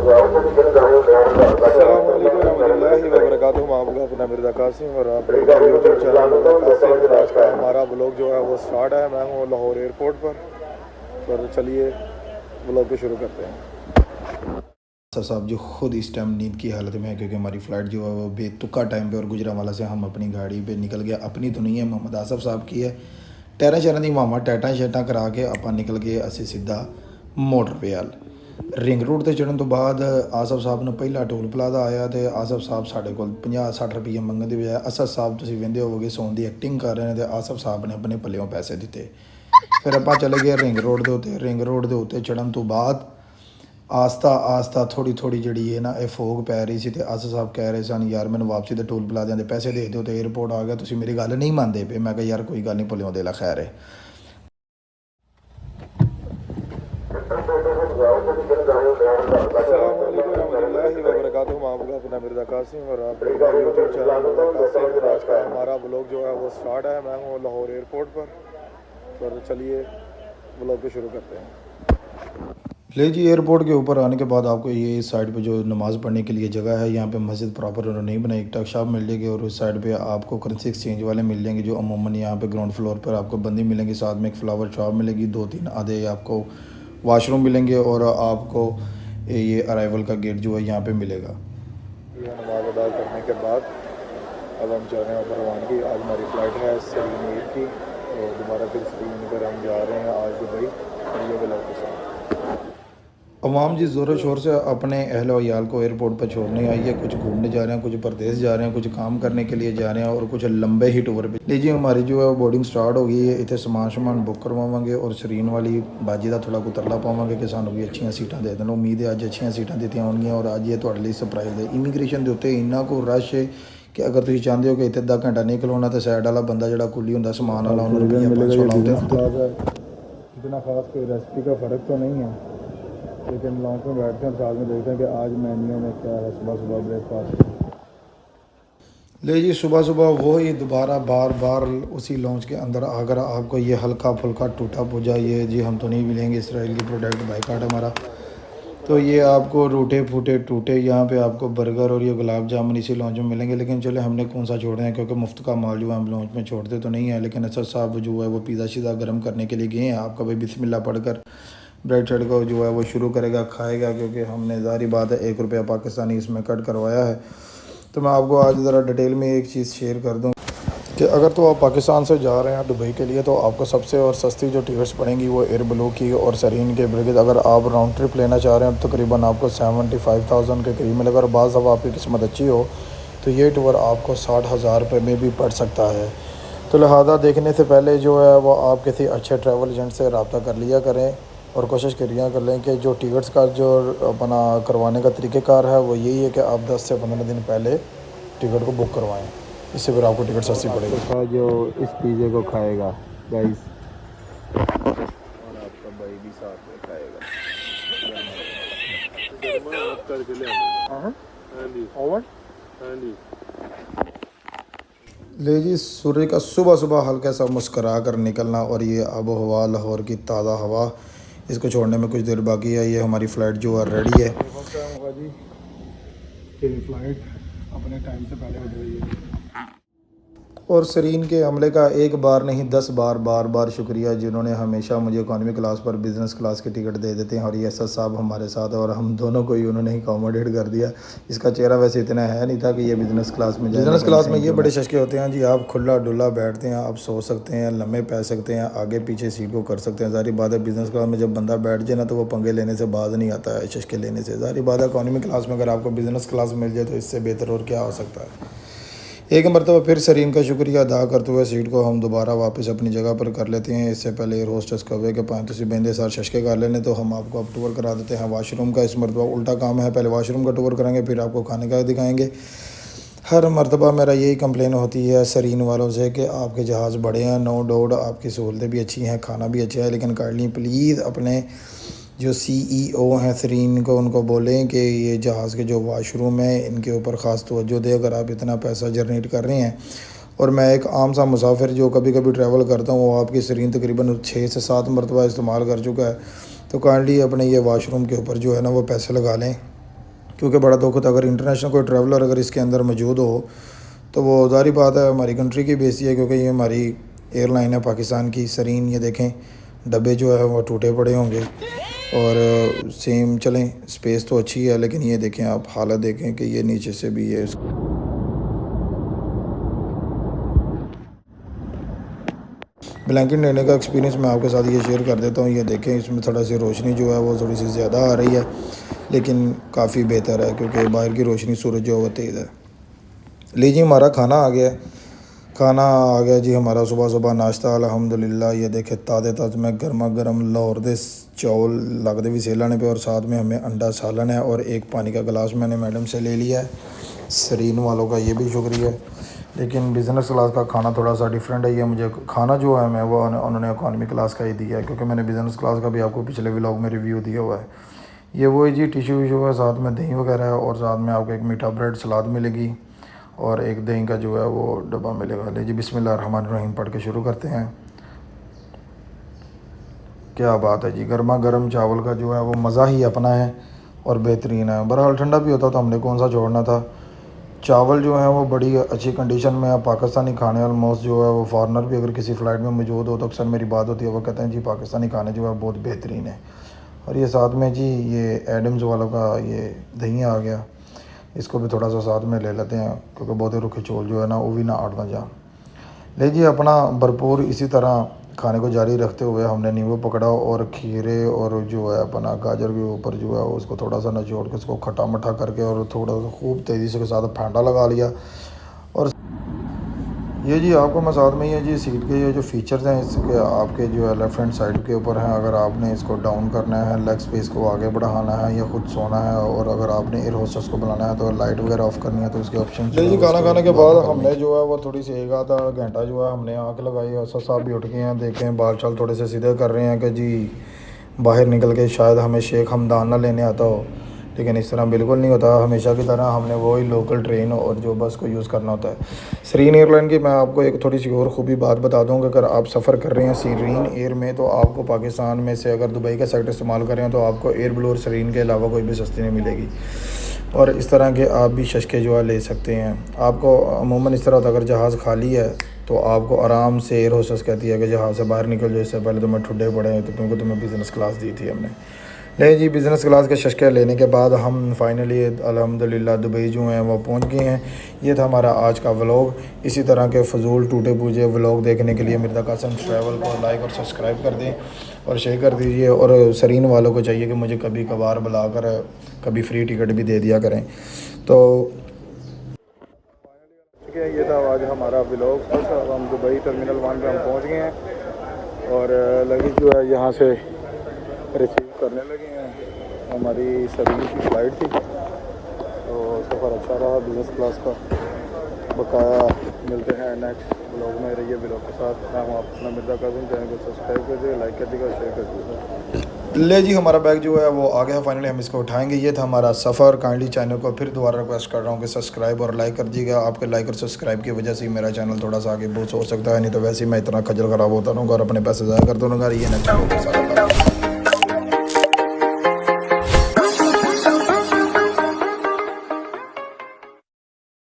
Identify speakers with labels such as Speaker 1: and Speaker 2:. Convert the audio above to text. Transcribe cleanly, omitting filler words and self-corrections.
Speaker 1: अस्सलामुअलैकुम वबरकातुहू। मैं आपका अपना मिर्ज़ा कासिम और आप यूट्यूब चैनल मिर्ज़ा कासिम। आज का हमारा ब्लॉग जो है वो स्टार्ट है। मैं हूँ लाहौर एयरपोर्ट पर। तो चलिए ब्लॉग को शुरू करते हैं।
Speaker 2: सर साहब जो ख़ुद इस टाइम नींद की हालत में है क्योंकि हमारी फ़्लाइट जो है वो बेतुका टाइम पे और गुजरांवाला से हम अपनी गाड़ी पे निकल गया। अपनी तो नहीं है, मोहम्मद आसफ़ साहब की है। टैरा शहर दी मामा टैटा शैटा करा के आप निकल गए असी सीधा मोटर पे वाल। रिंग रोड से चढ़न तो बाद आसफ़ साहब ने पहला टोल प्लाजा आया तो आसफ़ साहब साढ़े को 50-60 रुपये मंगने की बजाय असद साहब तुम वेंदे होवोगे सोन की एक्टिंग कर रहे हैं तो आसफ़ साहब ने अपने पल्लियों पैसे दिते। फिर आप चले गए रिंग रोड के उत्ते। रिंग रोड के उत्ते चढ़न तो बाद आस्ता आस्ता थोड़ी थोड़ी जी है ना ये फोग पै रही सी। आसफ़ साहब कह रहे सन यार मैंने वापसी के टोल प्लाजिया के पैसे दे दो तो एयरपोर्ट आ गया। तुम मेरी गल नहीं मानते पे। मैं यार कोई गल नहीं, भुलियों दे ला खैर है।
Speaker 1: अस्सलामुअलैकुम वबरकातुहू। मैं आपका अपना मिर्ज़ा कासिम और आप यूट्यूब चैनल मिर्ज़ा कासिम। आज का हमारा ब्लॉग जो है वो स्टार्ट है। मैं हूँ लाहौर एयरपोर्ट पर। तो चलिए ब्लॉग को शुरू करते हैं।
Speaker 2: ले जी एयरपोर्ट के ऊपर आने के बाद आपको ये इस साइड पे जो नमाज़ पढ़ने के लिए जगह है, यहाँ पे मस्जिद प्रॉपर उन्होंने नहीं बनाई। एक टक शॉप मिल जाएगी और उस साइड पे आपको करेंसी एक्सचेंज वाले मिल जाएंगे जो अमूमन यहाँ पे ग्राउंड फ्लोर पर आपको बंदी मिलेंगी। साथ में एक फ्लावर शॉप मिलेगी, 2-3 आधे आपको वाशरूम मिलेंगे और आपको ये अराइवल का गेट जो है यहाँ पर मिलेगा।
Speaker 1: नमाज अदा करने के बाद अब हम जा रहे हैं रवानगी। आज हमारी फ़्लाइट है श्रीनगर की और दोबारा फिर श्रीनगर हम जा रहे हैं आज दुबई। और ये ब्लॉग के साथ
Speaker 2: अवाम जी ज़ोर शोर से अपने अहल वयाल को एयरपोर्ट पर छोड़ने आई है। कुछ घूमने जा रहे हैं, कुछ परदेश जा रहे हैं, कुछ काम करने के लिए जा रहे हैं और कुछ लंबे ही टूर पे। लीजिए हमारी जो है वो बोर्डिंग स्टार्ट हो गई है। इतने समान बुक करवावे और शरीन वाली बाजी का थोड़ा कुतरला पावे कि सानू भी अच्छी सीटां दे दें। उम्मीद है अज अच्छी सीटां दी होंगी और अज ये थोड़े लिए सरप्राइज़ है। इमीग्रेशन के उत्ते इन्ना को रश है कि अगर तुम चाहते हो कि इतने अद्धा घंटा नहीं खलोना तो साइड वाला बंदा जो कुली होंगे समान वाला उन्होंने रुपया 500 लाते।
Speaker 1: इतना खास कोई रेसिपी का फ़र्क तो नहीं है, लेकिन लॉन्च में बैठते हैं और साथ में देखते हैं कि आज मेन्यू में क्या है। सुबह सुबह ब्रेकफास्ट
Speaker 2: ले जी सुबह सुबह वही दोबारा बार बार उसी लॉन्च के अंदर अगर आपको ये हल्का फुल्का टूटा पूजा ये जी हम तो नहीं मिलेंगे इसराइल की प्रोडक्ट बाइकाट हमारा। तो ये आपको रूटे फूटे टूटे यहाँ पे आपको बर्गर और ये गुलाब जामुन इसी लॉन्च में मिलेंगे। लेकिन चले हमने कौन सा छोड़ हैं क्योंकि मुफ्त का माल जो हम लॉन्च में छोड़ते तो नहीं है। लेकिन असद साहब जो है वो पिज़्ज़ा शीज़ा गर्म करने के लिए गए हैं। आपका भाई बिस्मिल्लाह पढ़कर ब्रेड शेड को जो है वो शुरू करेगा खाएगा क्योंकि हमने ज़ाहिर बात है 1 रुपया पाकिस्तानी इसमें कट करवाया है। तो मैं आपको आज ज़रा डिटेल में एक चीज़ शेयर कर दूं कि अगर तो आप पाकिस्तान से जा रहे हैं दुबई के लिए तो आपको सबसे और सस्ती जो टिकट्स पड़ेंगी वो एयर ब्लू की और सरीन के ब्रिगेड। अगर आप राउंड ट्रिप लेना चाह रहे हैं तो तकरीबन आपको 75,000 के करीब मिलेगा। और बाज़ अब आपकी किस्मत अच्छी हो तो ये टूर आपको 60,000 रुपये में भी पड़ सकता है। तो लिहाजा देखने से पहले जो है वो आप किसी अच्छे ट्रैवल एजेंट से रब्ता कर लिया करें और कोशिश करिए कर लें कि जो टिकट्स का जो अपना करवाने का तरीक़ेकार है वो यही है कि आप 10 से 15 दिन पहले टिकट को बुक करवाएं। इससे फिर आपको टिकट सस्ती पड़ेगी।
Speaker 1: जो इस पिज़्ज़े को खाएगा गाइस और आपका भाई भी साथ में खाएगा।
Speaker 2: ले जी सूर्य का सुबह सुबह हल्का सा मुस्करा कर निकलना और ये आबो हवा लाहौर की ताज़ा हवा इसको छोड़ने में कुछ देर बाकी है। ये हमारी फ़्लाइट जो है रेडी है।
Speaker 1: फ्लाइट अपने टाइम से पहले उड़ रही है
Speaker 2: और सरीन के अमले का एक बार नहीं 10 बार शुक्रिया जिन्होंने हमेशा मुझे इकॉनमी क्लास पर बिज़नेस क्लास की टिकट दे देते हैं। और ये असद साहब हमारे साथ और हम दोनों को ही उन्होंने ही अकोमोडेट कर दिया। इसका चेहरा वैसे इतना है नहीं था कि ये बिज़नेस क्लास में जाए। बिज़नेस क्लास में ये बड़े शशके होते हैं जी, आप खुला डुला बैठते हैं, आप सो सकते हैं, लम्बे पै सकते हैं, आगे पीछे सीट को कर सकते हैं। ज़ाहिर बात है बिज़नेस क्लास में जब बंदा बैठ जाए ना तो वो पंगे लेने से बाज नहीं आता है, शशके लेने से। ज़ाहिर बात है इकॉनमी क्लास में अगर आपको बिज़नेस क्लास मिल जाए तो इससे बेहतर और क्या हो सकता है। एक मरतबा फिर सरीन का शुक्रिया अदा करते हुए सीट को हम दोबारा वापस अपनी जगह पर कर लेते हैं। इससे पहले एयर होस्टेस कहे कि पाँच तुम बहदे सार शशके कर लेने तो हम आपको अब टूर करा देते हैं वाशरूम का। इस मरतबा उल्टा काम है, पहले वाशरूम का टूर करेंगे फिर आपको खाने का दिखाएंगे। हर मरतबा मेरा यही कंप्लेन होती है सरीन वालों से कि आपके जहाज़ बड़े हैं, नो डाउट आपकी सहूलतें भी अच्छी हैं, खाना भी अच्छा है, लेकिन काइंडली प्लीज़ अपने जो CEO हैं सरीन को उनको बोलें कि ये जहाज़ के जो वाशरूम है इनके ऊपर ख़ास तवज्जो दें। अगर आप इतना पैसा जनरेट कर रहे हैं और मैं एक आम सा मुसाफिर जो कभी कभी ट्रैवल करता हूँ वो आपकी सरीन तकरीबन 6 से 7 मरतबा इस्तेमाल कर चुका है, तो काइंडली अपने ये वाशरूम के ऊपर जो है ना वो पैसे लगा लें क्योंकि बड़ा दुख होता है अगर इंटरनेशनल कोई ट्रैवलर अगर इसके अंदर मौजूद हो तो वो ज़ाहिर बात है हमारी कंट्री की बेइज्जती है, क्योंकि ये हमारी एयरलाइन है पाकिस्तान की सरीन। ये देखें डब्बे जो है वो टूटे पड़े होंगे और सेम चलें स्पेस तो अच्छी है, लेकिन ये देखें आप हालत देखें कि ये नीचे से भी है। ब्लैंकेट लेने का एक्सपीरियंस मैं आपके साथ ये शेयर कर देता हूँ। ये देखें इसमें थोड़ा सी रोशनी जो है वो थोड़ी सी ज़्यादा आ रही है, लेकिन काफ़ी बेहतर है क्योंकि बाहर की रोशनी सूरज जो है वो तेज़ है। लीजिए हमारा खाना आ गया। खाना आ गया जी हमारा सुबह सुबह नाश्ता अल्हम्दुलिल्लाह। ये देखे ताज़े ताज़े में गर्मा गर्म लाहौर दे चावल लगते भी सेलन पे और साथ में हमें अंडा सालन है और एक पानी का गिलास मैंने मैडम से ले लिया है। सरीन वालों का ये भी शुक्रिया है। लेकिन बिज़नेस क्लास का खाना थोड़ा सा डिफरेंट है। ये मुझे खाना जो है मैं वो उन्होंने इकॉनमी क्लास का ही दिया है, क्योंकि मैंने बिज़नेस क्लास का भी आपको पिछले व्लॉग में रिव्यू दिया हुआ है। ये वही जी टिश्यू विशू है, साथ में दही वगैरह है और साथ में आपको एक मीठा ब्रेड सलाद मिलेगी और एक दही का जो है वो डब्बा मिलेगा। ले जी बिस्मिल्लाहिर्रहमानिर्रहीम पढ़ के शुरू करते हैं। क्या बात है जी, गर्मा गर्म चावल का जो है वो मज़ा ही अपना है और बेहतरीन है। बहरहाल ठंडा भी होता तो हमने कौन सा छोड़ना था। चावल जो है वो बड़ी अच्छी कंडीशन में है। पाकिस्तानी खाने ऑलमोस्ट जो है वो फॉरनर भी अगर किसी फ़्लाइट में मौजूद हो तो अक्सर मेरी बात होती है, वो कहते हैं जी पाकिस्तानी खाने जो है बहुत बेहतरीन है। और ये साथ में जी ये एडम्स वालों का ये दही आ गया, इसको भी थोड़ा सा साथ में ले लेते हैं क्योंकि बहुत ही रुखे चोल जो है ना वो भी ना आटना जान। लीजिए अपना भरपूर इसी तरह खाने को जारी रखते हुए हमने नींबू पकड़ा और खीरे और जो है अपना गाजर के ऊपर जो है उसको थोड़ा सा निचोड़ के उसको खटा मठा करके और थोड़ा सा खूब तेज़ी से के साथ फेंटा लगा लिया। और ये जी आपको मैं साथ में ये जी सीट के ये जो फीचर्स हैं इसके आपके जो है लेफ़्ट हैंड साइड के ऊपर हैं। अगर आपने इसको डाउन करना है, लेग स्पेस को आगे बढ़ाना है या खुद सोना है, और अगर आपने एयर होस्टेस को बुलाना है तो लाइट वगैरह ऑफ़ करनी है तो उसके ऑप्शन जी। खाना खाने के बाद हमने जो है वो थोड़ी सी एक आधा घंटा जो है हमने आँख लगाई। असद साहब भी उठ गए हैं, देखें बाल चाल थोड़े से सीधे कर रहे हैं कि जी बाहर निकल के शायद हमें शेख हमदान ना लेने आता हो, लेकिन इस तरह बिल्कुल नहीं होता। हमेशा की तरह हमने वही लोकल ट्रेन और जो बस को यूज़ करना होता है। सरीन एयरलाइन की मैं आपको एक थोड़ी सी और ख़ूबी बात बता दूँ कि अगर आप सफ़र कर रहे हैं सरीन एयर में तो आपको पाकिस्तान में से अगर दुबई का सेक्टर इस्तेमाल कर रहे हैं तो आपको एयर ब्लू और सरीन के अलावा कोई भी सस्ती नहीं मिलेगी। और इस तरह के आप भी शशके जो है ले सकते हैं। आपको अमूमन इस तरह होता है अगर जहाज़ खाली है तो आपको आराम से एयर होस्टेस कहती है कि जहाज़ से बाहर निकल जाओ, इससे पहले तुम्हें ठुड्डे पड़े हैं तो क्योंकि तुम्हें बिज़नेस क्लास दी थी हमने। नहीं जी बिज़नेस क्लास के शशके लेने के बाद हम फाइनली अल्हम्दुलिल्लाह दुबई जो हैं वो पहुंच गए हैं। ये था हमारा आज का व्लॉग। इसी तरह के फजूल टूटे पूजे व्लॉग देखने के लिए मिर्ज़ा कासिम ट्रैवल को लाइक और सब्सक्राइब कर दें और शेयर कर दीजिए। और सरीन वालों को चाहिए कि मुझे कभी कभार बुलाकर कभी फ्री टिकट भी दे दिया करें। तो ठीक है, ये था आज हमारा व्लॉग। अब हम दुबई टर्मिनल 1 पे हम पहुँच गए हैं और लगेज जो है यहाँ से रिसीव करने लगे हैं। हमारी सरीन की फ़्लाइट थी तो सफ़र अच्छा रहा बिज़नेस क्लास का। बकाया मिलते हैं नेक्स्ट ब्लॉग में। रहिए ब्लॉग के साथ। मैं हूँ अपना मिर्ज़ा कासिम। चैनल को सब्सक्राइब कर दीजिए, लाइक कर दीजिएगा, शेयर कर दीजिएगा। ले जी हमारा बैग जो है वो आ गया फाइनली, हम इसको उठाएंगे। ये था हमारा सफ़र। काइंडली चैनल को फिर दोबारा रिक्वेस्ट कर रहा हूँ कि सब्सक्राइब और लाइक कर दीजिएगा। आपके लाइक और सब्सक्राइब की वजह से ही मेरा चैनल थोड़ा सा आगे बहुत हो सकता है, नहीं तो वैसे ही मैं इतना खजल ख़राब होता रहूँगा और अपने पैसे ज़ाया करता रहूँगा। ये नेक्स्ट